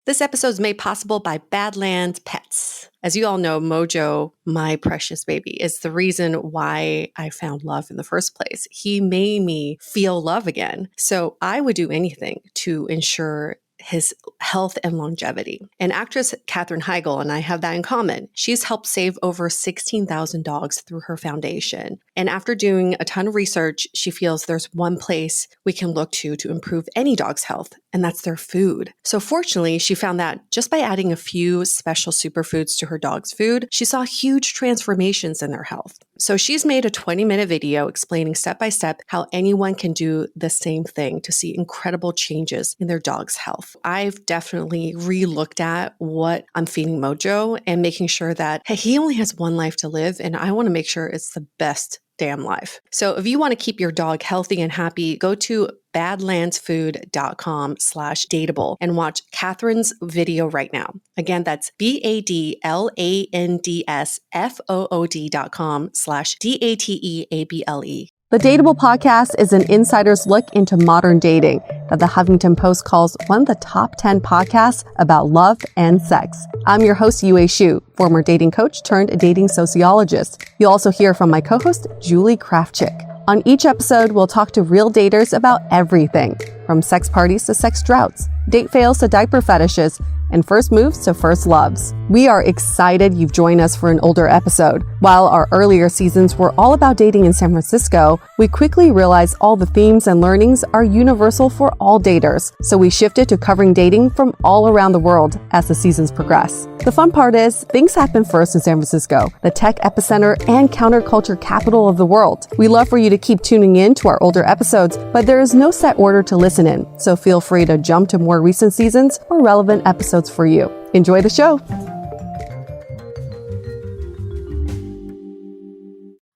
This episode is made possible by Badlands Pets. As you all know, Mojo, my precious baby, is the reason why I found love in the first place. He made me feel love again. So I would do anything to ensure his health and longevity. And actress Katherine Heigl and I have that in common. She's helped save over 16,000 dogs through her foundation. And after doing a ton of research, she feels there's one place we can look to improve any dog's health, and that's their food. So fortunately, she found that just by adding a few special superfoods to her dog's food, she saw huge transformations in their health. So she's made a 20-minute video explaining step-by-step how anyone can do the same thing to see incredible changes in their dog's health. I've definitely re-looked at what I'm feeding Mojo and making sure that, hey, he only has one life to live, and I want to make sure it's the best damn life. So if you want to keep your dog healthy and happy, go to badlandsfood.com/dateable and watch Catherine's video right now. Again, that's badlandsfood.com/dateable. The Dateable podcast is an insider's look into modern dating that the Huffington Post calls one of the top 10 podcasts about love and sex. I'm your host, Yue Xu, former dating coach turned dating sociologist. You'll also hear from my co-host, Julie Krafchick. On each episode, we'll talk to real daters about everything, from sex parties to sex droughts, date fails to diaper fetishes, and first moves to first loves. We are excited you've joined us for an older episode. While our earlier seasons were all about dating in San Francisco, we quickly realized all the themes and learnings are universal for all daters. So we shifted to covering dating from all around the world as the seasons progress. The fun part is, things happen first in San Francisco, the tech epicenter and counterculture capital of the world. We love for you to keep tuning in to our older episodes, but there is no set order to listen in, so feel free to jump to more recent seasons or relevant episodes for you. Enjoy the show.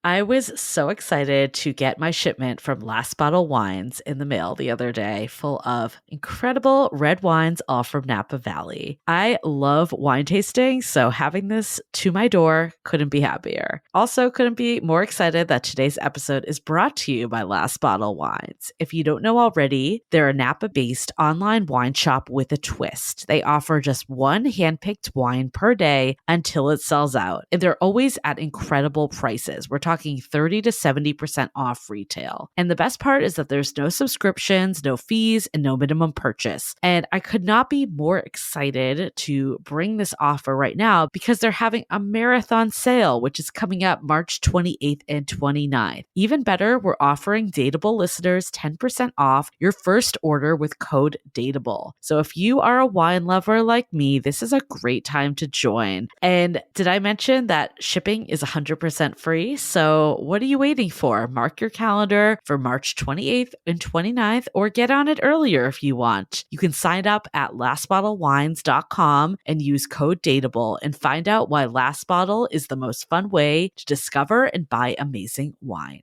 I was so excited to get my shipment from Last Bottle Wines in the mail the other day, full of incredible red wines, all from Napa Valley. I love wine tasting, so having this to my door couldn't be happier. Also, couldn't be more excited that today's episode is brought to you by Last Bottle Wines. If you don't know already, they're a Napa-based online wine shop with a twist. They offer just one hand-picked wine per day until it sells out, and they're always at incredible prices. We're talking 30 to 70% off retail. And the best part is that there's no subscriptions, no fees, and no minimum purchase. And I could not be more excited to bring this offer right now because they're having a marathon sale, which is coming up March 28th and 29th. Even better, we're offering Dateable listeners 10% off your first order with code DATEABLE. So if you are a wine lover like me, this is a great time to join. And did I mention that shipping is 100% free? So what are you waiting for? Mark your calendar for March 28th and 29th, or get on it earlier if you want. You can sign up at lastbottlewines.com and use code DATEABLE and find out why Last Bottle is the most fun way to discover and buy amazing wine.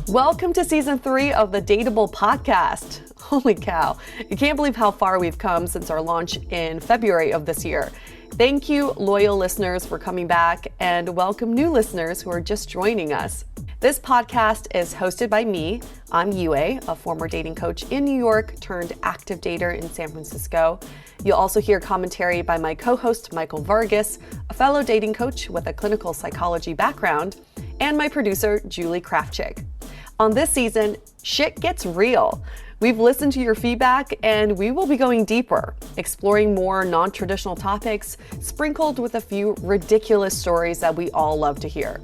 Welcome to season 3 of the Dateable podcast. Holy cow. You can't believe how far we've come since our launch in February of this year. Thank you, loyal listeners, for coming back, and welcome new listeners who are just joining us. This podcast is hosted by me. I'm Yue, a former dating coach in New York turned active dater in San Francisco. You'll also hear commentary by my co-host, Michael Vargas, a fellow dating coach with a clinical psychology background, and my producer, Julie Krafchick. On this season, shit gets real. We've listened to your feedback and we will be going deeper, exploring more non-traditional topics, sprinkled with a few ridiculous stories that we all love to hear.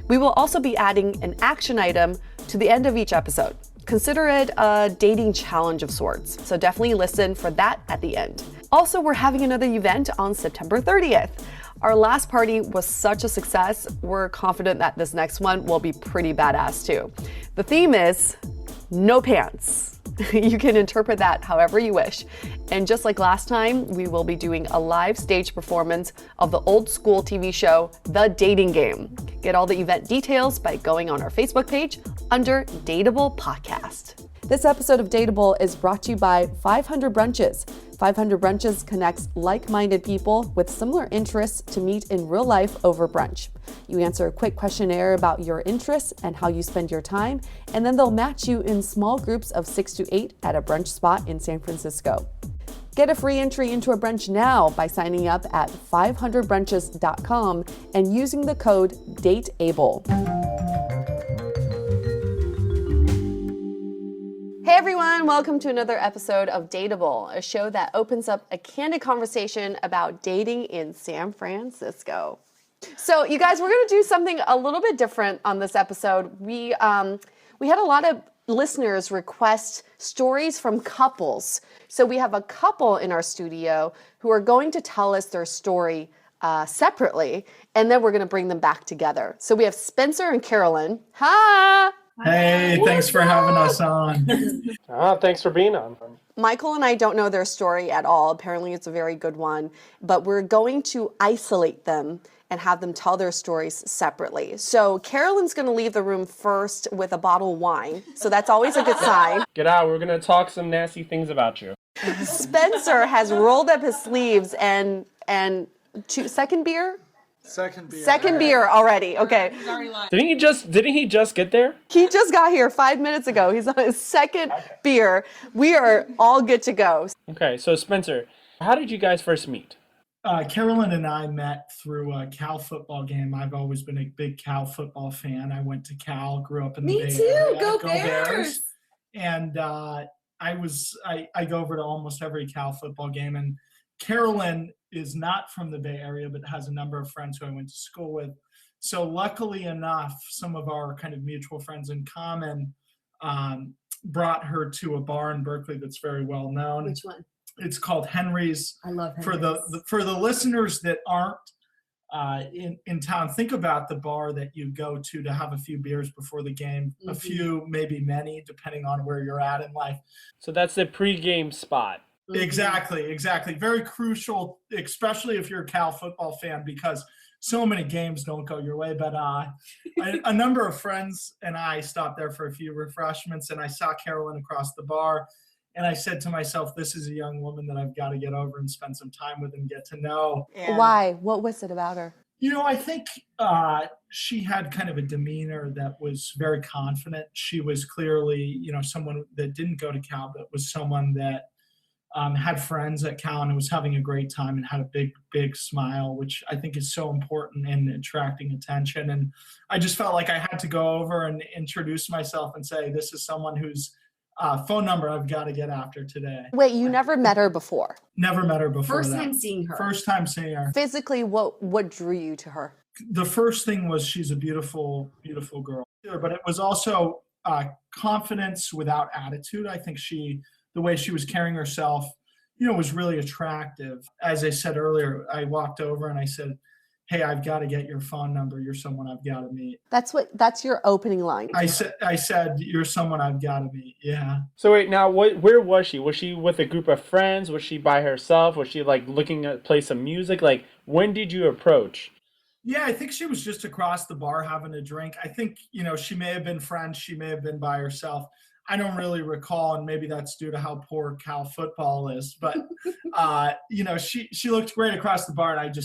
We will also be adding an action item to the end of each episode. Consider it a dating challenge of sorts, so definitely listen for that at the end. Also, we're having another event on September 30th. Our last party was such a success, we're confident that this next one will be pretty badass too. The theme is no pants. You can interpret that however you wish. And just like last time, we will be doing a live stage performance of the old school TV show, The Dating Game. Get all the event details by going on our Facebook page under Dateable Podcast. This episode of Dateable is brought to you by 500 Brunches. 500 Brunches connects like-minded people with similar interests to meet in real life over brunch. You answer a quick questionnaire about your interests and how you spend your time, and then they'll match you in small groups of 6 to 8 at a brunch spot in San Francisco. Get a free entry into a brunch now by signing up at 500brunches.com and using the code DATEABLE. Hey everyone, welcome to another episode of Dateable, a show that opens up a candid conversation about dating in San Francisco. So you guys, we're going to do something a little bit different on this episode. We had a lot of listeners request stories from couples. So we have a couple in our studio who are going to tell us their story separately, and then we're going to bring them back together. So we have Spencer and Carolyn. Hi! Hey, thanks for having us on. Thanks for being on. Michael and I don't know their story at all. Apparently it's a very good one, but we're going to isolate them and have them tell their stories separately. So Carolyn's gonna leave the room first with a bottle of wine. So that's always a good sign. Get out, we're gonna talk some nasty things about you. Spencer has rolled up his sleeves and second beer? Second beer. Second beer already, okay. Didn't he just get there? He just got here 5 minutes ago. He's on his second beer. We are all good to go. Okay, so Spencer, how did you guys first meet? Carolyn and I met through a Cal football game. I've always been a big Cal football fan. I went to Cal, grew up in the Bay Area. Me too, go Bears! And I go over to almost every Cal football game. And Carolyn is not from the Bay Area, but has a number of friends who I went to school with. So luckily enough, some of our kind of mutual friends in common brought her to a bar in Berkeley that's very well known. Which one? It's called Henry's. I love Henry's. For the listeners that aren't in town, think about the bar that you go to have a few beers before the game, a few, maybe many, depending on where you're at in life. So that's the pregame spot. Exactly. Very crucial, especially if you're a Cal football fan, because so many games don't go your way. But a number of friends and I stopped there for a few refreshments, and I saw Carolyn across the bar. And I said to myself, this is a young woman that I've got to get over and spend some time with and get to know. And why? What was it about her? You know, I think she had kind of a demeanor that was very confident. She was clearly, someone that didn't go to Cal, but was someone that had friends at Cal and was having a great time and had a big, big smile, which I think is so important in attracting attention. And I just felt like I had to go over and introduce myself and say, this is someone whose phone number I've got to get after today. Wait, you never met her before? Never met her before. First time seeing her. First time seeing her. Physically, what drew you to her? The first thing was she's a beautiful, beautiful girl. But it was also confidence without attitude. I think the way she was carrying herself, was really attractive. As I said earlier, I walked over and I said, hey, I've got to get your phone number. You're someone I've got to meet. That's your opening line. I said, you're someone I've got to meet. Yeah. So wait, now where was she? Was she with a group of friends? Was she by herself? Was she looking to play some music? When did you approach? Yeah, I think she was just across the bar having a drink. I think, she may have been friends. She may have been by herself. I don't really recall, and maybe that's due to how poor Cal football is. But, she looked great across the bar, and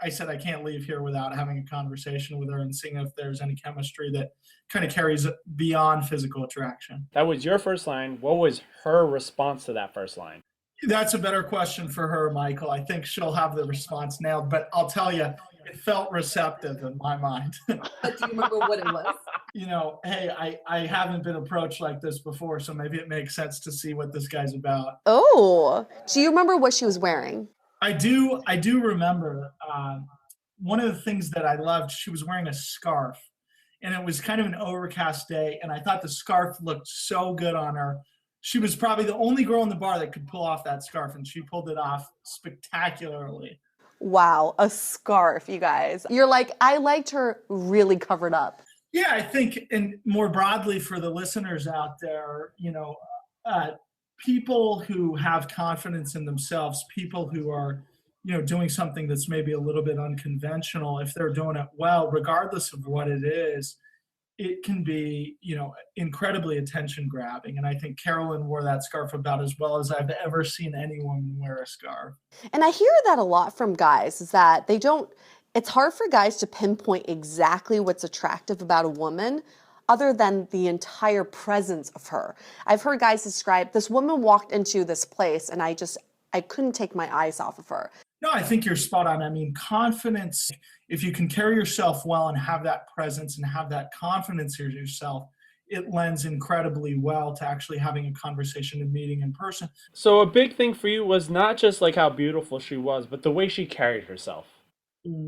I said I can't leave here without having a conversation with her and seeing if there's any chemistry that kind of carries beyond physical attraction. That was your first line. What was her response to that first line? That's a better question for her, Michael. I think she'll have the response nailed, but I'll tell you, it felt receptive in my mind. But do you remember what it was? Hey, I haven't been approached like this before, so maybe it makes sense to see what this guy's about. Oh, do you remember what she was wearing? I do remember one of the things that I loved, she was wearing a scarf, and it was kind of an overcast day, and I thought the scarf looked so good on her. She was probably the only girl in the bar that could pull off that scarf, and she pulled it off spectacularly. Wow, a scarf, you guys. You're like, I liked her really covered up. Yeah, I think, and more broadly for the listeners out there, people who have confidence in themselves, people who are, doing something that's maybe a little bit unconventional, if they're doing it well, regardless of what it is, it can be, incredibly attention grabbing. And I think Carolyn wore that scarf about as well as I've ever seen anyone wear a scarf. And I hear that a lot from guys, is that it's hard for guys to pinpoint exactly what's attractive about a woman other than the entire presence of her. I've heard guys describe, this woman walked into this place and I couldn't take my eyes off of her. No, I think you're spot on. I mean, confidence, if you can carry yourself well and have that presence and have that confidence in yourself, it lends incredibly well to actually having a conversation and meeting in person. So a big thing for you was not just like how beautiful she was, but the way she carried herself.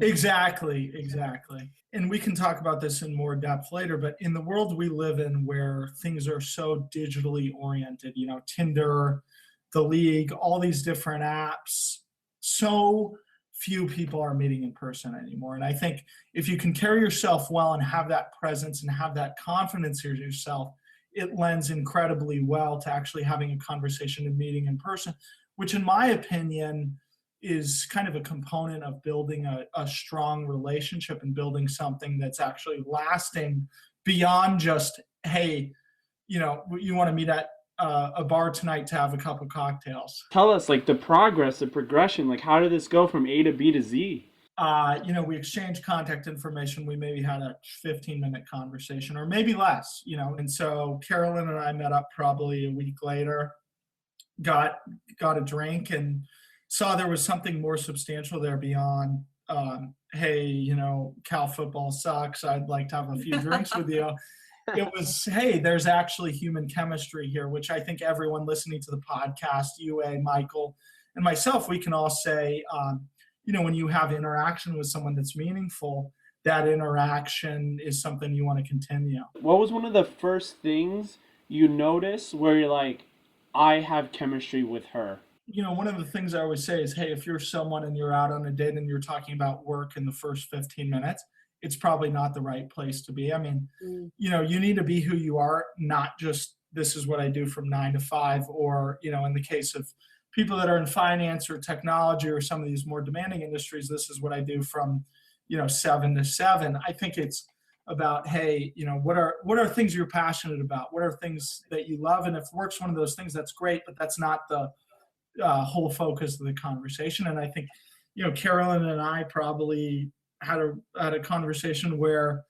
Exactly. And we can talk about this in more depth later, but in the world we live in where things are so digitally oriented, Tinder, the League, all these different apps, so few people are meeting in person anymore. And I think if you can carry yourself well and have that presence and have that confidence in yourself, it lends incredibly well to actually having a conversation and meeting in person, which in my opinion is kind of a component of building a strong relationship and building something that's actually lasting beyond just, hey, you want to meet at a bar tonight to have a couple cocktails. Tell us like the progress, the progression, like how did this go from A to B to Z? We exchanged contact information. We maybe had a 15-minute conversation or maybe less, and so Carolyn and I met up probably a week later, got a drink and saw there was something more substantial there beyond, hey, Cal football sucks. I'd like to have a few drinks with you. It was, hey, there's actually human chemistry here, which I think everyone listening to the podcast, UA, Michael, and myself, we can all say, when you have interaction with someone that's meaningful, that interaction is something you want to continue. What was one of the first things you noticed where you're like, I have chemistry with her? One of the things I always say is, hey, if you're someone and you're out on a date and you're talking about work in the first 15 minutes, it's probably not the right place to be. I mean, you need to be who you are, not just this is what I do from 9 to 5, or, in the case of people that are in finance or technology or some of these more demanding industries, this is what I do from, 7 to 7. I think it's about, hey, what are things you're passionate about? What are things that you love? And if work's one of those things, that's great, but that's not the whole focus of the conversation. And I think, Carolyn and I probably had a conversation where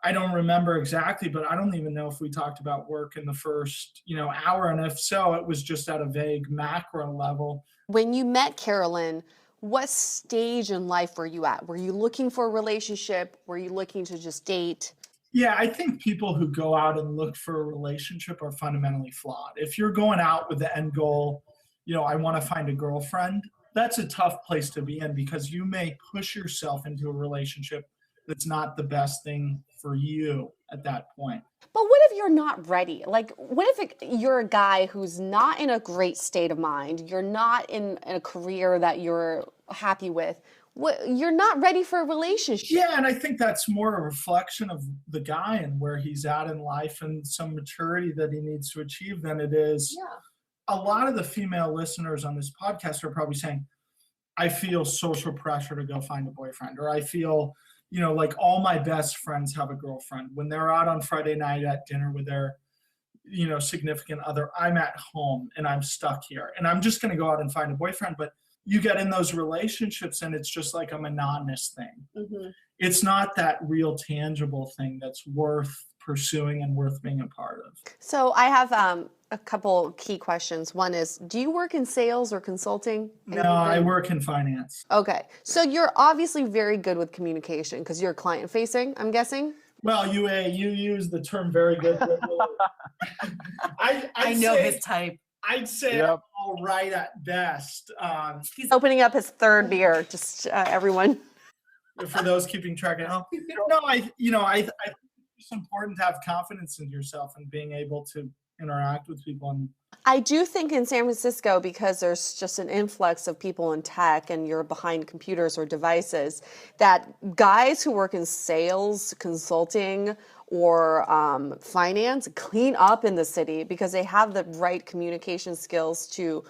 I don't remember exactly, but I don't even know if we talked about work in the first, hour. And if so, it was just at a vague macro level. When you met Carolyn, what stage in life were you at? Were you looking for a relationship? Were you looking to just date? Yeah, I think people who go out and look for a relationship are fundamentally flawed. If you're going out with the end goal, I want to find a girlfriend, that's a tough place to be in because you may push yourself into a relationship that's not the best thing for you at that point. But what if you're not ready? Like, what if you're a guy who's not in a great state of mind? You're not in a career that you're happy with. You're not ready for a relationship. Yeah, and I think that's more a reflection of the guy and where he's at in life and some maturity that he needs to achieve than it is. Yeah. A lot of the female listeners on this podcast are probably saying, I feel social pressure to go find a boyfriend, or I feel, like all my best friends have a girlfriend. When they're out on Friday night at dinner with their, significant other, I'm at home and I'm stuck here and I'm just going to go out and find a boyfriend. But you get in those relationships and it's just like a monotonous thing. Mm-hmm. It's not that real tangible thing that's worth pursuing and worth being a part of. So I have a couple key questions. One is, do you work in sales or consulting? No, I work in finance. Okay. So you're obviously very good with communication because you're client facing, I'm guessing? Well, you use the term very good. I know his type. I'd say I'm all right at best. He's opening up his third beer, just everyone. For those keeping track at home. No, I think it's important to have confidence in yourself and being able to interact with people. And I do think in San Francisco, because there's just an influx of people in tech and you're behind computers or devices, that guys who work in sales, consulting, or finance clean up in the city because they have the right communication skills to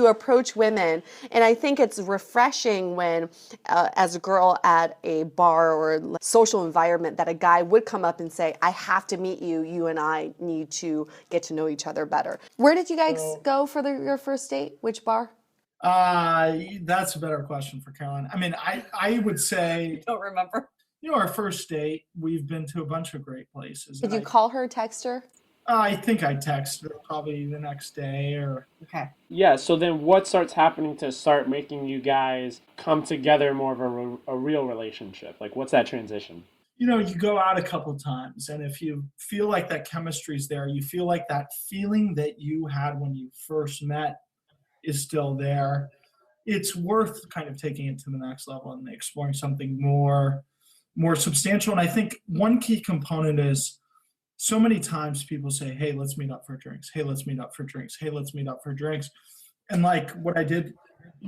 approach women. And I think it's refreshing when, as a girl at a bar or social environment, that a guy would come up and say, I have to meet you. You and I need to get to know each other better. Where did you guys go for your first date? Which bar? That's a better question for Carolyn. I mean, I would say... Don't remember. Our first date, we've been to a bunch of great places. Did you call her, text her? I think I texted her probably the next day or. Okay. Yeah, so then what starts happening to start making you guys come together more of a real relationship? Like, what's that transition? You go out a couple times, and if you feel like that chemistry's there, you feel like that feeling that you had when you first met is still there, it's worth kind of taking it to the next level and exploring something more substantial. And I think one key component is so many times people say, hey, let's meet up for drinks. Hey, let's meet up for drinks. Hey, let's meet up for drinks. And like what I did,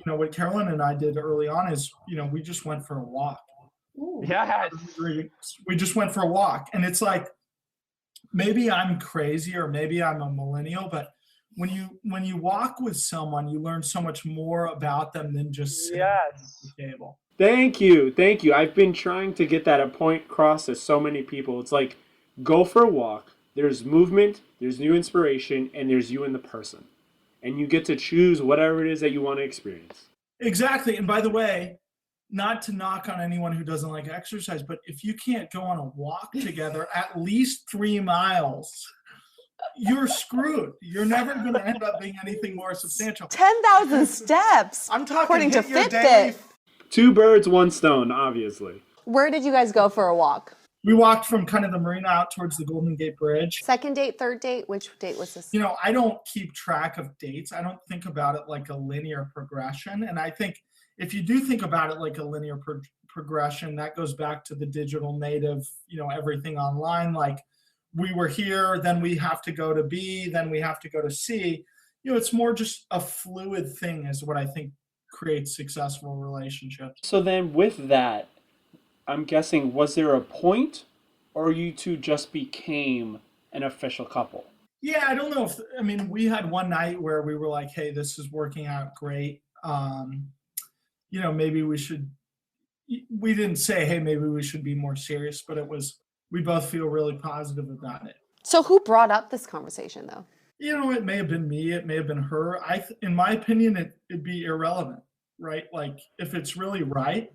what Carolyn and I did early on is, we just went for a walk. Ooh. Yes. We just went for a walk. And it's like, maybe I'm crazy or maybe I'm a millennial, but when you walk with someone, you learn so much more about them than just sitting at the table. Thank you. Thank you. I've been trying to get that a point across to so many people. It's like, go for a walk. There's movement, there's new inspiration, and there's you and the person. And you get to choose whatever it is that you want to experience. Exactly. And by the way, not to knock on anyone who doesn't like exercise, but if you can't go on a walk together at least 3 miles, you're screwed. You're never going to end up being anything more substantial. 10,000 steps. I'm talking according to hit your Fitbit. daily. 2 birds, 1 stone, obviously. Where did you guys go for a walk? We walked from kind of the marina out towards the Golden Gate Bridge. Second date, third date? Which date was this? I don't keep track of dates. I don't think about it like a linear progression. And I think if you do think about it like a linear progression, that goes back to the digital native, everything online. Like we were here, then we have to go to B, then we have to go to C. It's more just a fluid thing is what I think creates successful relationships. So then with that, I'm guessing, was there a point or you two just became an official couple? Yeah, I don't know we had one night where we were like, hey, this is working out great. Maybe we didn't say, hey, maybe we should be more serious, but we both feel really positive about it. So who brought up this conversation though? It may have been me, it may have been her. In my opinion, it'd be irrelevant, right? Like if it's really right,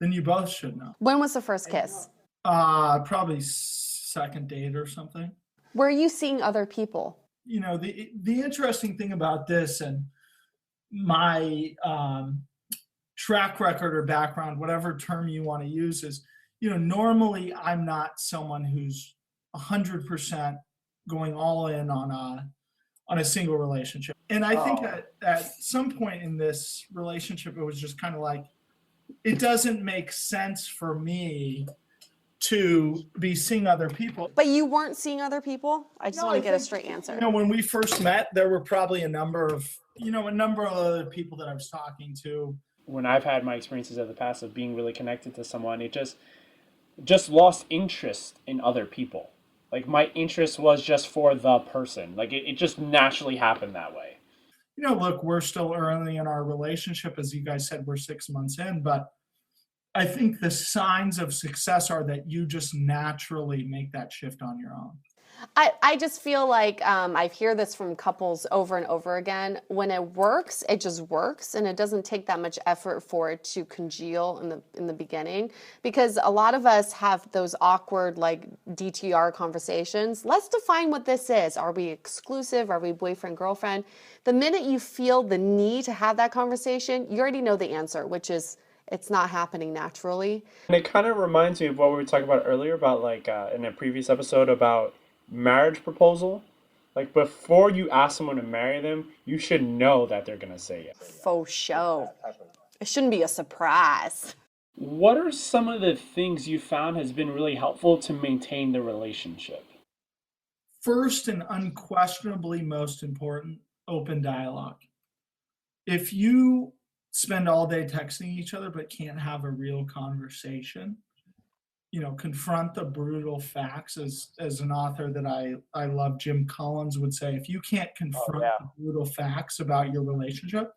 then you both should know. When was the first kiss? Probably second date or something. Were you seeing other people? The interesting thing about this and my track record or background, whatever term you want to use, is, normally I'm not someone who's 100% going all in on a single relationship. And I think at some point in this relationship, it was just kind of like, it doesn't make sense for me to be seeing other people. But you weren't seeing other people? I just want to get a straight answer. When we first met, there were probably a number of other people that I was talking to. When I've had my experiences of the past of being really connected to someone, it just lost interest in other people. Like my interest was just for the person. Like it just naturally happened that way. Look, we're still early in our relationship. As you guys said, we're 6 months in, but I think the signs of success are that you just naturally make that shift on your own. I just feel like I hear this from couples over and over again. When it works, it just works, and it doesn't take that much effort for it to congeal in the beginning. Because a lot of us have those awkward like DTR conversations. Let's define what this is. Are we exclusive? Are we boyfriend, girlfriend? The minute you feel the need to have that conversation, you already know the answer, which is it's not happening naturally. And it kind of reminds me of what we were talking about earlier about like in a previous episode about marriage proposal. Like before you ask someone to marry them, you should know that they're gonna say yes. Faux show. It shouldn't be a surprise. What are some of the things you found has been really helpful to maintain the relationship? First and unquestionably most important, open dialogue. If you spend all day texting each other but can't have a real conversation, confront the brutal facts. As an author that I love, Jim Collins, would say, if you can't confront the brutal facts about your relationship,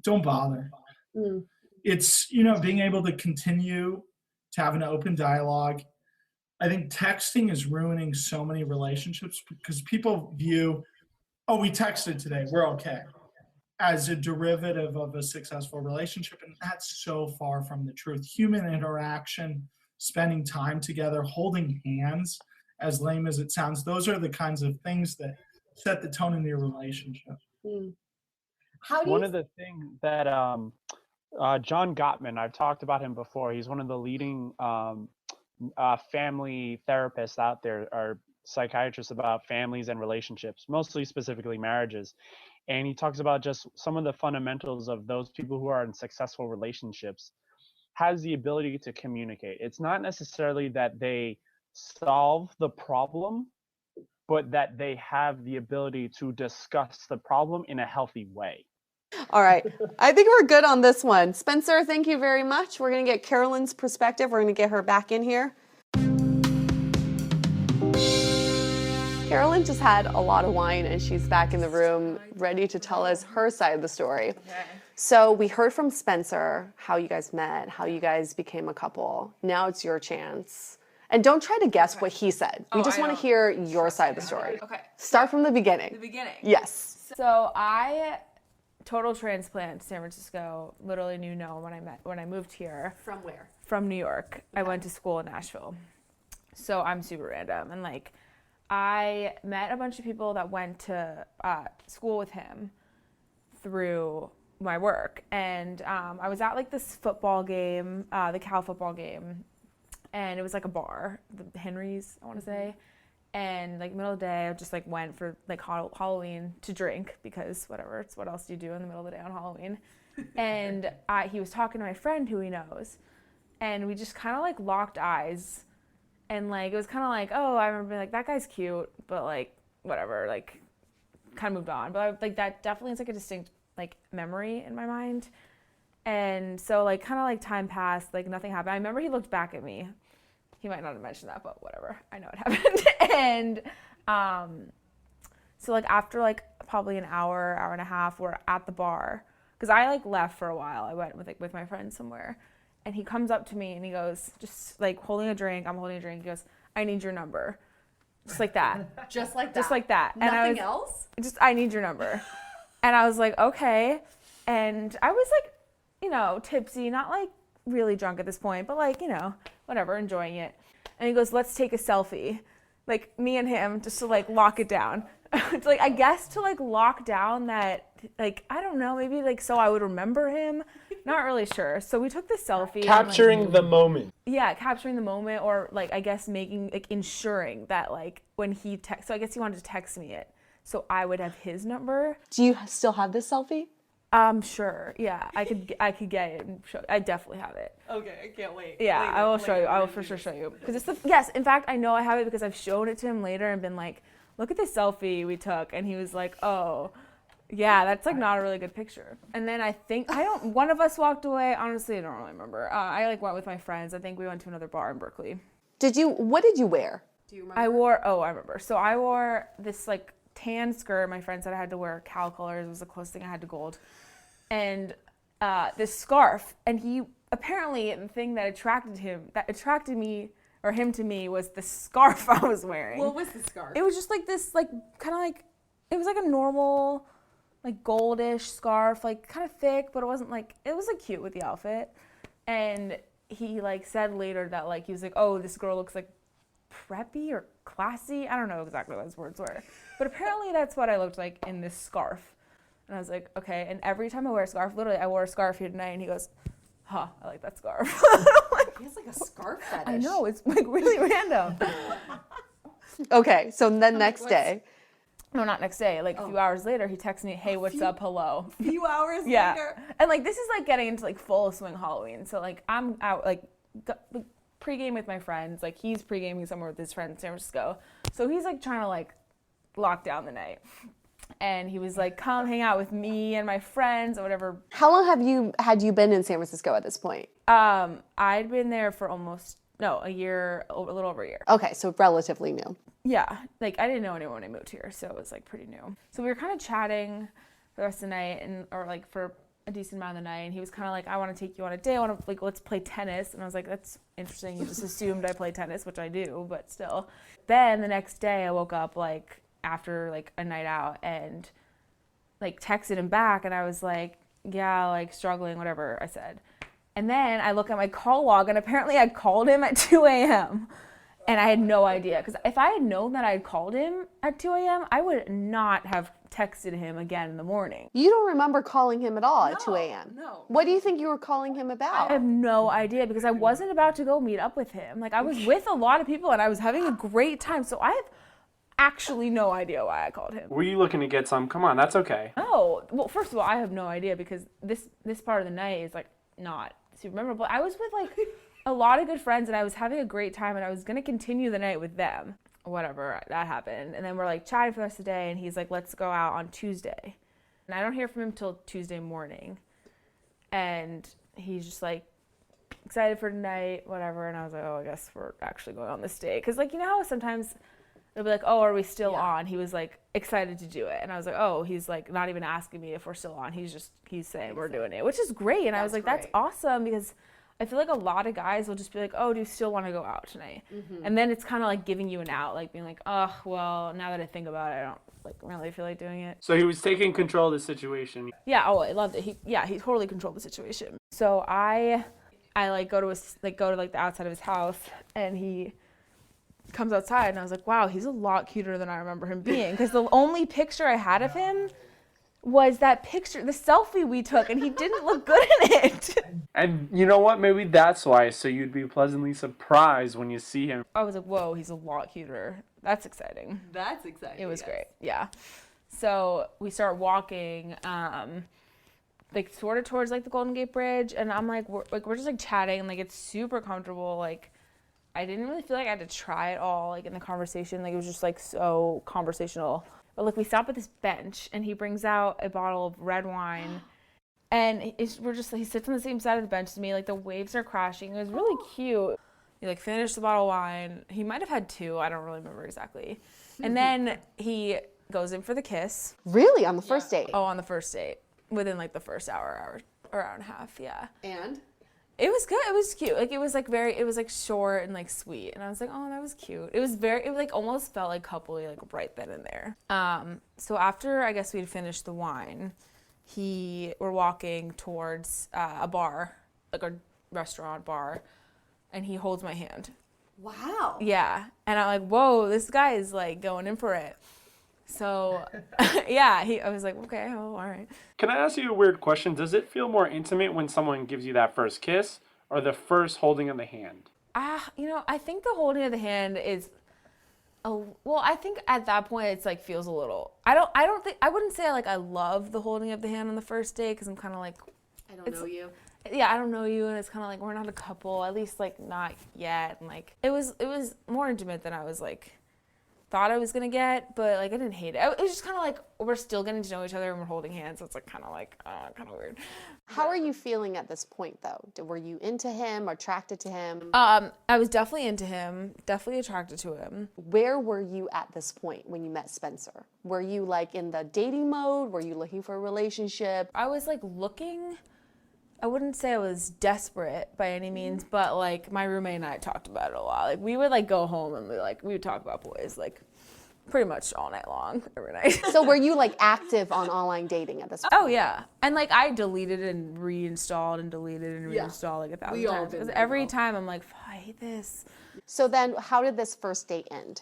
don't bother. It's, being able to continue to have an open dialogue. I think texting is ruining so many relationships because people view, oh, we texted today, we're okay, as a derivative of a successful relationship. And that's so far from the truth. Human interaction, spending time together, holding hands as lame as it sounds, those are the kinds of things that set the tone in your relationship. How do One you of the things that John Gottman, I've talked about him before. He's one of the leading family therapists out there, or psychiatrists about families and relationships, mostly specifically marriages. And he talks about just some of the fundamentals of those people who are in successful relationships has the ability to communicate. It's not necessarily that they solve the problem, but that they have the ability to discuss the problem in a healthy way. All right. I think we're good on this one. Spencer, thank you very much. We're going to get Carolyn's perspective. We're going to get her back in here. Carolyn just had a lot of wine and she's back in the room ready to tell us her side of the story. Okay. So we heard from Spencer how you guys met, how you guys became a couple. Now it's your chance. And don't try to guess what he said. We just want to hear your side of the story. Okay. Start from the beginning. The beginning. Yes. So I total transplant to San Francisco. Literally knew no when I moved here. From where? From New York. Okay. I went to school in Nashville. So I'm super random, and like I met a bunch of people that went to school with him through my work, and I was at like this football game, the Cal football game, and it was like a bar, the Henry's, I want to say. And like middle of the day, I just like went for like Halloween to drink, because whatever, it's what else do you do in the middle of the day on Halloween? And he was talking to my friend who he knows, and we just kind of like locked eyes, and like it was kind of like, oh, I remember being like, that guy's cute, but like whatever, like kind of moved on. But like that definitely is like a distinct like memory in my mind. And so like kind of like time passed, like nothing happened. I remember he looked back at me. He might not have mentioned that, but whatever. I know it happened. And so like after like probably an hour and a half, we're at the bar, because I like left for a while. I went with my friend somewhere, and he comes up to me and he goes, just like holding a drink. I'm holding a drink. He goes, I need your number. Just like that. Just like that. Just like that. Nothing else? Just, I need your number. And I was like, okay. And I was like, you know, tipsy, not like really drunk at this point, but like, you know, whatever, enjoying it. And he goes, let's take a selfie. Like me and him, just to like lock it down. To, like, I guess to like lock down that, like, I don't know, maybe like so I would remember him. Not really sure. So we took the selfie. Capturing and, like, the moment. Yeah, capturing the moment, or like I guess making, like ensuring that like when he so I guess he wanted to text me it, so I would have his number. Do you still have this selfie? Sure. Yeah, I could get it and show. I definitely have it. Okay, I can't wait. Yeah, I will show you. I will for sure show you, because it's yes. In fact, I know I have it because I've shown it to him later and been like, look at this selfie we took, and he was like, oh, yeah, that's like not a really good picture. And then I think one of us walked away. Honestly, I don't really remember. I like went with my friends. I think we went to another bar in Berkeley. What did you wear? Do you remember? I remember. So I wore this like tan skirt. My friend said I had to wear Cal colors. It was the closest thing I had to gold. And this scarf. And he apparently, the thing that attracted me or him to me was the scarf I was wearing. What was the scarf? It was just like this, like kind of like, it was like a normal, like goldish scarf, like kind of thick, but it wasn't like, it was like cute with the outfit. And he like said later that like, he was like, oh, this girl looks like preppy or classy. I don't know exactly what his words were, but apparently that's what I looked like in this scarf. And I was like, okay. And every time I wear a scarf, literally I wore a scarf here tonight, and he goes, huh, I like that scarf. He has like a scarf fetish. I know, it's like really random. Okay, so then next day. No, not next day. Like a few hours later, he texts me, hey, what's up, hello. A few hours Yeah. later. And like this is like getting into like full swing Halloween. So like I'm out like pregame with my friends. Like he's pregaming somewhere with his friends in San Francisco. So he's like trying to like lock down the night. And he was like, come hang out with me and my friends or whatever. How long had you been in San Francisco at this point? I'd been there for a year, a little over a year. Okay, so relatively new. Yeah, like I didn't know anyone when I moved here, so it was like pretty new. So we were kind of chatting the rest of the night, or like for a decent amount of the night, and he was kind of like, I want to take you on a date. I want to like, let's play tennis. And I was like, that's interesting. You just assumed I play tennis, which I do, but still. Then the next day I woke up like after like a night out and like texted him back, and I was like, yeah, like struggling, whatever I said. And then I look at my call log, and apparently I called him at 2 a.m. And I had no idea, because if I had known that I had called him at 2 a.m., I would not have texted him again in the morning. You don't remember calling him at all at 2 a.m.? No. What do you think you were calling him about? I have no idea, because I wasn't about to go meet up with him. Like, I was with a lot of people and I was having a great time. So I have actually no idea why I called him. Were you looking to get some? Come on, that's okay. No. Well, first of all, I have no idea, because this part of the night is like not super memorable. I was with like a lot of good friends and I was having a great time and I was going to continue the night with them. Whatever, that happened. And then we're like chatting for the rest of the day and he's like, let's go out on Tuesday. And I don't hear from him till Tuesday morning. And he's just like excited for tonight, whatever. And I was like, oh, I guess we're actually going on this date. Because like, you know how sometimes it'll be like, oh, are we still on? He was like excited to do it. And I was like, oh, he's like not even asking me if we're still on. He's saying we're doing it, which is great. And I was like, that's awesome, because I feel like a lot of guys will just be like, oh, do you still want to go out tonight? And then it's kind of like giving you an out, like being like, oh, well, now that I think about it, I don't like really feel like doing it. So he was taking control of the situation. Yeah, oh, I loved it. He totally controlled the situation. So I like go to the outside of his house, and he comes outside, and I was like, wow, he's a lot cuter than I remember him being, because the only picture I had of him was that picture, the selfie we took, and he didn't look good in it. And you know what? Maybe that's why. So you'd be pleasantly surprised when you see him. I was like, whoa, he's a lot cuter. That's exciting. That's exciting. It was great. Yeah. So we start walking, like sort of towards like the Golden Gate Bridge, and I'm like, we're just like chatting, and like it's super comfortable. Like I didn't really feel like I had to try it all, like in the conversation. Like it was just like so conversational. But like we stop at this bench, and he brings out a bottle of red wine, and he sits on the same side of the bench as me. Like the waves are crashing. It was really cute. He like finished the bottle of wine. He might have had two. I don't really remember exactly. And then he goes in for the kiss. Really? On the first date? Oh, on the first date, within like the first hour or hour and a half. Yeah. And? It was good. It was cute. Like it was like short and like sweet. And I was like, oh, that was cute. It like almost felt like coupley, like right then and there. So after I guess we'd finished the wine, we're walking towards a bar, like a restaurant bar, and he holds my hand. Wow. Yeah. And I'm like, whoa, this guy is like going in for it. So yeah, I was like, okay, oh, all right. Can I ask you a weird question? Does it feel more intimate when someone gives you that first kiss or the first holding of the hand? I think the holding of the hand is, I think at that point it's like feels a little, I wouldn't say like I love the holding of the hand on the first date, because I'm kind of like, I don't know you. Yeah, I don't know you, and it's kind of like we're not a couple, at least like not yet. And like it was more intimate than I was like thought I was gonna get, but like I didn't hate it. It was just kind of like we're still getting to know each other and we're holding hands, so it's like kind of weird. How are you feeling at this point though? Were you into him or attracted to him? I was definitely into him, definitely attracted to him. Where were you at this point when you met Spencer? Were you like in the dating mode? Were you looking for a relationship? I was like looking. I wouldn't say I was desperate by any means, but like my roommate and I talked about it a lot. Like we would like go home and we would talk about boys like pretty much all night long, every night. So were you like active on online dating at this point? Oh yeah. And like I deleted and reinstalled and deleted and reinstalled like 1,000 times. Because every time I'm like, I hate this. So then how did this first date end?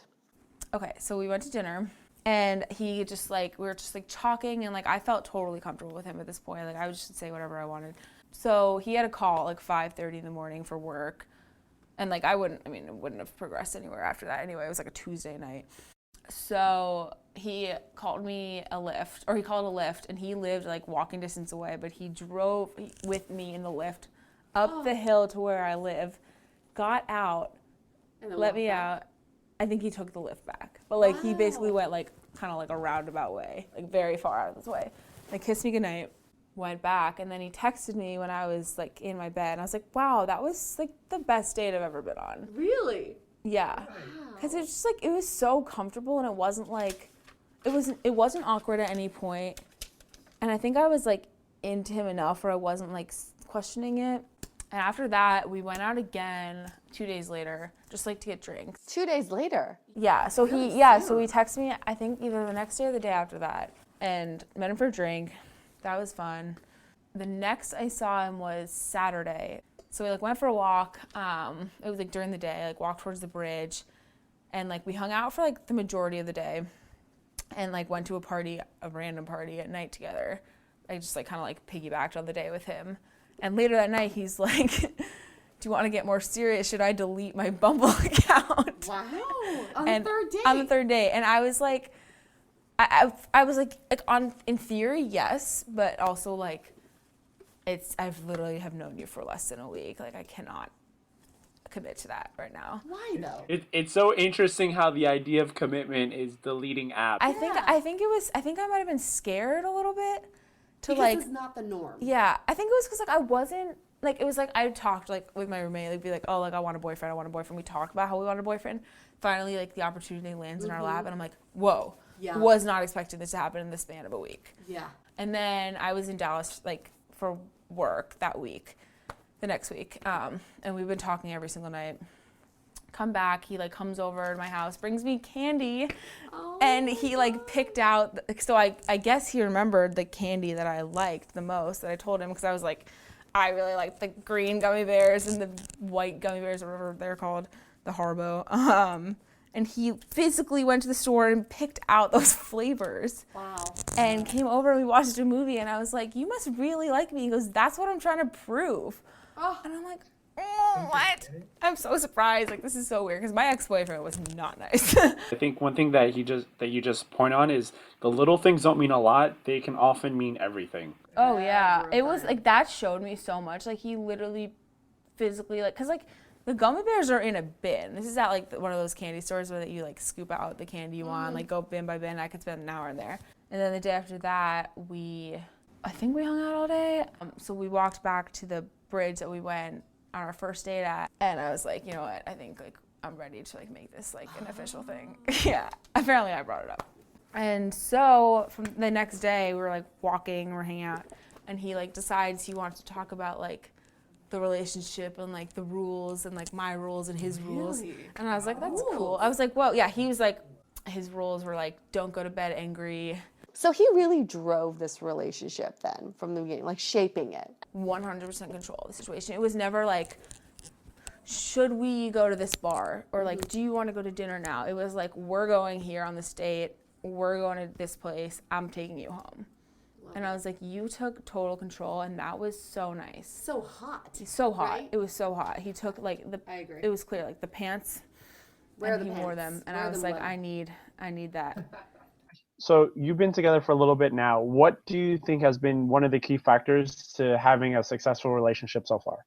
Okay, so we went to dinner. And he just like, we were just like talking, and like I felt totally comfortable with him at this point. Like I would just say whatever I wanted. So he had a call at like 5:30 in the morning for work. And like it wouldn't have progressed anywhere after that anyway. It was like a Tuesday night. So he called me a Lyft, or he called a Lyft, and he lived like walking distance away, but he drove with me in the Lyft up the hill to where I live, got out, let me out. I think he took the Lyft back. But like he basically went like kind of like a roundabout way, like very far out of his way. Like kissed me goodnight, went back, and then he texted me when I was like in my bed. And I was like, wow, that was like the best date I've ever been on. Really? Yeah. Because it was just like, it was so comfortable, and it wasn't like, it wasn't awkward at any point. And I think I was like into him enough where I wasn't like questioning it. And after that, we went out again 2 days later, just like to get drinks. 2 days later? Yeah, so so he texted me, I think either the next day or the day after that, and met him for a drink. That was fun. The next I saw him was Saturday. So we like went for a walk. It was like during the day, like walked towards the bridge, and like we hung out for like the majority of the day, and like went to a random party at night together. I just like kind of like piggybacked on the day with him. And later that night, he's like, do you want to get more serious? Should I delete my Bumble account? Wow. On the third day. On the third day. And I was like, I was like in theory, yes, but also like, I've literally have known you for less than a week. Like I cannot commit to that right now. Why though? It's so interesting how the idea of commitment is the leading app. I think I might have been scared a little bit to Because like it's not the norm. Yeah, I think it was because like I wasn't like it was like I talked like with my roommate, like be like, oh, like I want a boyfriend. We talked about how we want a boyfriend. Finally, like the opportunity lands in our lap, and I'm like, whoa, Yeah. was not expecting this to happen in the span of a week. Yeah. And then I was in Dallas like for work the next week, and we've been talking every single night. Come back, he like comes over to my house, brings me candy, and he like picked out. So I guess he remembered the candy that I liked the most that I told him, because I was like, I really like the green gummy bears and the white gummy bears, or whatever they're called, the Haribo. And he physically went to the store and picked out those flavors. Wow. And came over and we watched a movie, and I was like, you must really like me. He goes, that's what I'm trying to prove. Oh. And I'm like, oh, what? I'm so surprised. Like, this is so weird, because my ex-boyfriend was not nice. I think one thing that you just point on is the little things don't mean a lot. They can often mean everything. Oh, yeah. It was, like, that showed me so much. Like, he literally physically, like, because, like, the gummy bears are in a bin. This is at, like, one of those candy stores where you, like, scoop out the candy you want, like, go bin by bin. I could spend an hour in there. And then the day after that, I think we hung out all day. So we walked back to the bridge that we went on our first date at, and I was like, you know what, I think like I'm ready to like make this like an official thing. Yeah, apparently I brought it up. And so from the next day, we were like walking, we're hanging out, and he like decides he wants to talk about like the relationship and like the rules and like my rules and his rules. And I was like, that's cool. I was like, well, yeah, he was like, his rules were like, don't go to bed angry. So he really drove this relationship then from the beginning, like shaping it. 100% control of the situation. It was never like, should we go to this bar? Or like, do you want to go to dinner now? It was like, we're going here on this date. We're going to this place. I'm taking you home. And I was like, you took total control, and that was so nice. So hot. So hot. Right? It was so hot. He took like I agree. It was clear, like the pants. Where are and the he wore pants? them. And Where I are was the like, blood? I need that. So you've been together for a little bit now. What do you think has been one of the key factors to having a successful relationship so far?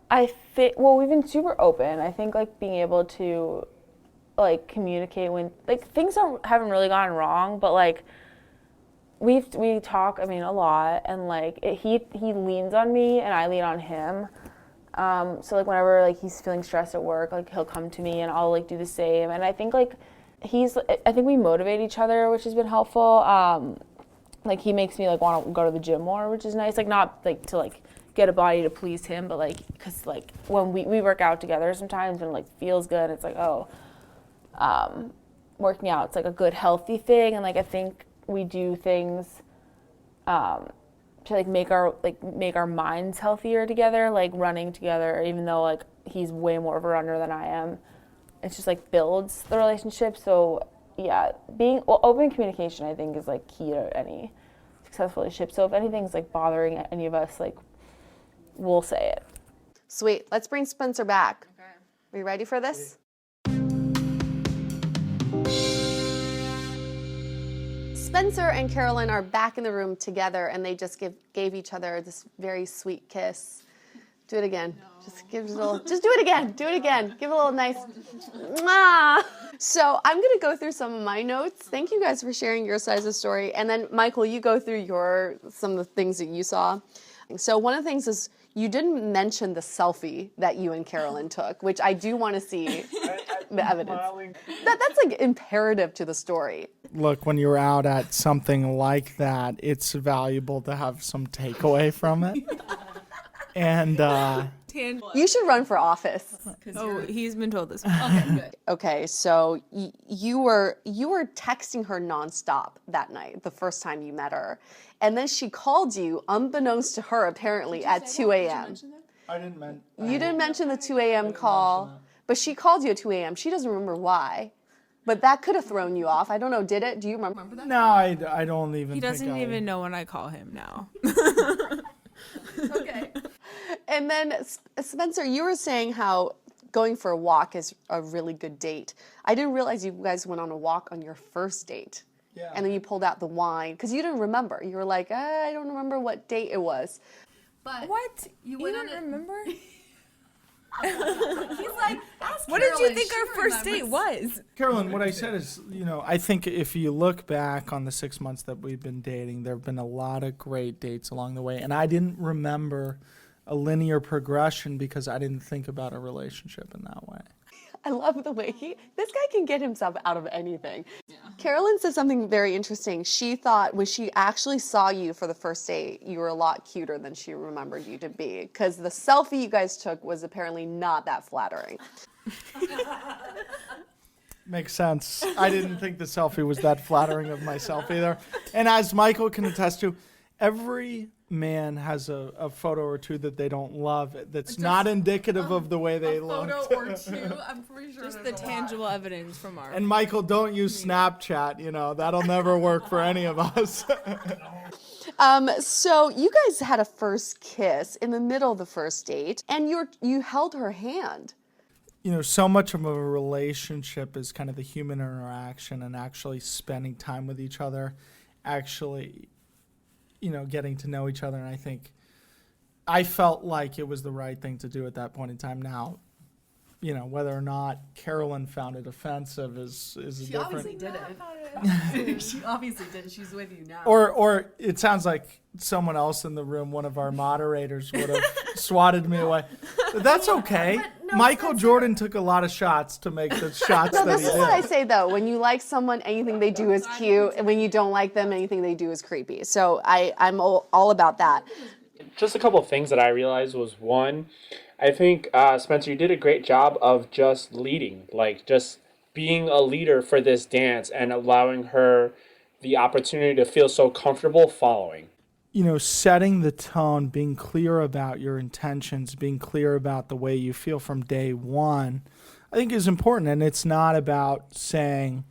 We've been super open. I think like being able to like communicate when like things haven't really gone wrong, but like we talk, I mean, a lot, and like he leans on me and I lean on him. So like whenever like he's feeling stressed at work, like he'll come to me and I'll like do the same. And I think like I think we motivate each other, which has been helpful. Like he makes me like want to go to the gym more, which is nice. Like not like to like get a body to please him, but like because like when we work out together sometimes and like feels good, it's like working out, it's like a good healthy thing. And like I think we do things to like make our minds healthier together, like running together, even though like he's way more of a runner than I am. It's just like builds the relationship. So yeah, open communication I think is like key to any successful relationship. So if anything's like bothering any of us, like we'll say it. Sweet. Let's bring Spencer back. Okay. Are you ready for this? Spencer and Carolyn are back in the room together, and they just gave each other this very sweet kiss. Do it again. No. Just do it again. Do it again. Give a little nice. Mwah. So I'm going to go through some of my notes. Thank you guys for sharing your side of the story. And then Michael, you go through some of the things that you saw. So one of the things is you didn't mention the selfie that you and Carolyn took, which I do want to see the evidence. That's like imperative to the story. Look, when you're out at something like that, it's valuable to have some takeaway from it. And you should run for office. Oh, he's been told this. Okay, good. Okay, so you were texting her nonstop that night, the first time you met her, and then she called you, unbeknownst to her, apparently at 2 a.m. I didn't You didn't mention the 2 a.m. call, but she called you at 2 a.m. She doesn't remember why. But that could have thrown you off. I don't know, did it? Do you remember that? No, I don't even He think doesn't even know when I call him now. Okay. And then, Spencer, you were saying how going for a walk is a really good date. I didn't realize you guys went on a walk on your first date. Yeah. And then you pulled out the wine, because you didn't remember. You were like, I don't remember what date it was. But What? You You went don't on it. remember? He's like, ask What did you Carolyn, think she our first date remembers. was? Carolyn, what I said is, I think if you look back on the 6 months that we've been dating, there have been a lot of great dates along the way. And I didn't remember a linear progression because I didn't think about a relationship in that way. I love the way this guy can get himself out of anything. Yeah. Carolyn said something very interesting. She thought when she actually saw you for the first date, you were a lot cuter than she remembered you to be, because the selfie you guys took was apparently not that flattering. Makes sense. I didn't think the selfie was that flattering of myself either. And as Michael can attest to, every man has a photo or two that they don't love that's not indicative of the way they look. Photo or two, I'm pretty sure. Just the tangible evidence from our. And Michael, don't use Snapchat. That'll never work for any of us. So you guys had a first kiss in the middle of the first date, and you held her hand. So much of a relationship is kind of the human interaction and actually spending time with each other, actually, getting to know each other. And I think I felt like it was the right thing to do at that point in time. Now, whether or not Carolyn found it offensive is a She different. obviously did it. She obviously did. She's with you now. Or it sounds like someone else in the room, one of our moderators, would have swatted me away. But that's okay. Michael Jordan took a lot of shots to make the shots No, that this he is what I did. say though. When you like someone, anything they do is cute, and when you don't like them, anything they do is creepy. So I'm all about that. Just a couple of things that I realized was, one, I think, Spencer, you did a great job of just leading, like just being a leader for this dance and allowing her the opportunity to feel so comfortable following. Setting the tone, being clear about your intentions, being clear about the way you feel from day one, I think is important. And it's not about saying,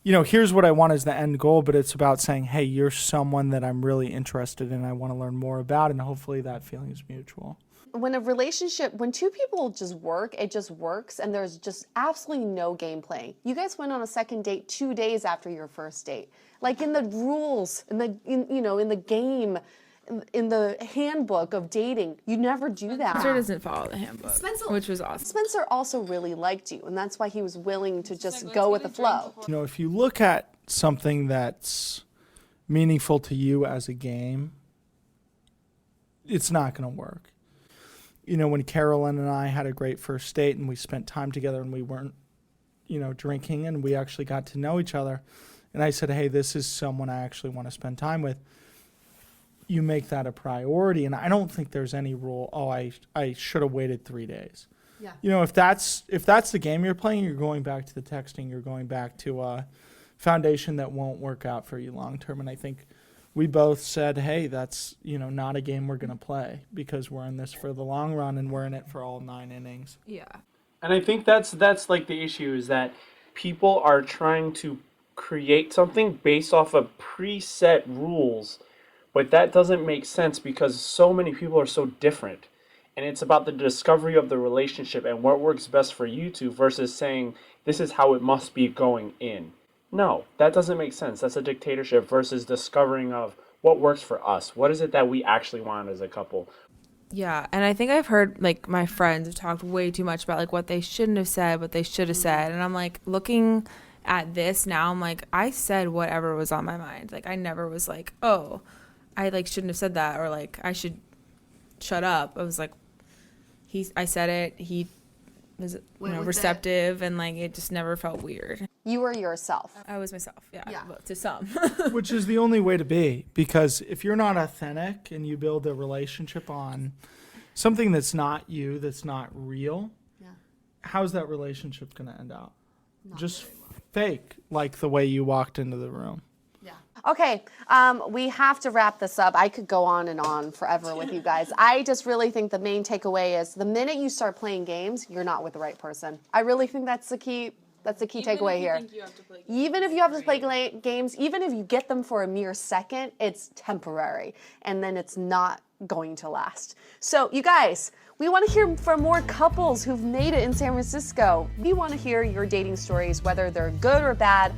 here's what I want as the end goal, but it's about saying, hey, you're someone that I'm really interested in, I want to learn more about, and hopefully that feeling is mutual. When when two people just work, it just works, and there's just absolutely no game playing. You guys went on a second date 2 days after your first date. Like in the rules, in the game, in the handbook of dating, you never do that. Spencer doesn't follow the handbook, which was awesome. Spencer also really liked you, and that's why he was willing to just go with the flow. If you look at something that's meaningful to you as a game, it's not going to work. When Carolyn and I had a great first date and we spent time together and we weren't, drinking, and we actually got to know each other, and I said, hey, this is someone I actually want to spend time with, you make that a priority. And I don't think there's any rule, I should have waited 3 days. Yeah. If that's the game you're playing, you're going back to the texting, you're going back to a foundation that won't work out for you long term. And I think we both said, hey, that's not a game we're going to play, because we're in this for the long run and we're in it for all 9 innings. Yeah. And I think that's like the issue, is that people are trying to create something based off of preset rules, but that doesn't make sense because so many people are so different. And it's about the discovery of the relationship and what works best for you two versus saying this is how it must be going in. No, that doesn't make sense. That's a dictatorship versus discovering of what works for us. What is it that we actually want as a couple? Yeah, and I think I've heard, like, my friends have talked way too much about, like, what they shouldn't have said, what they should have said. And I'm, like, looking at this now, I'm like, I said whatever was on my mind. Like, I never was like, oh, I, like, shouldn't have said that, or, like, I should shut up. I was like, I said it, he was receptive, and, like, it just never felt weird. You were yourself. I was myself, yeah. Well, to some. Which is the only way to be, because if you're not authentic and you build a relationship on something that's not you, that's not real, how's that relationship going to end up? Just fake, like the way you walked into the room. Yeah. Okay, we have to wrap this up. I could go on and on forever with you guys. I just really think the main takeaway is the minute you start playing games, you're not with the right person. I really think that's the key. That's the key takeaway here. Even if you have to play games, even if you get them for a mere second, it's temporary, and then it's not going to last. So, you guys, we want to hear from more couples who've made it in San Francisco. We want to hear your dating stories, whether they're good or bad,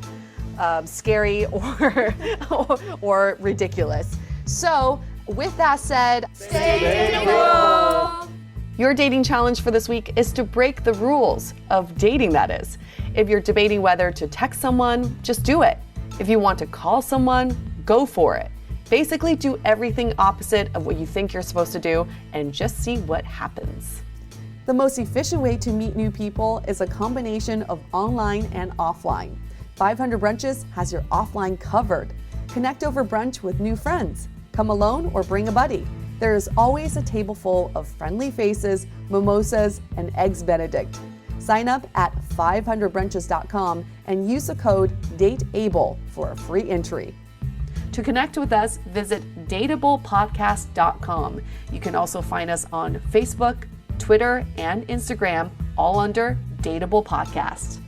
scary or ridiculous. So, with that said, stay dateable! Your dating challenge for this week is to break the rules of dating, that is. If you're debating whether to text someone, just do it. If you want to call someone, go for it. Basically, do everything opposite of what you think you're supposed to do and just see what happens. The most efficient way to meet new people is a combination of online and offline. 500 Brunches has your offline covered. Connect over brunch with new friends. Come alone or bring a buddy. There is always a table full of friendly faces, mimosas, and eggs Benedict. Sign up at 500brunches.com and use the code DATEABLE for a free entry. To connect with us, visit dateablepodcast.com. You can also find us on Facebook, Twitter, and Instagram, all under Dateable Podcast.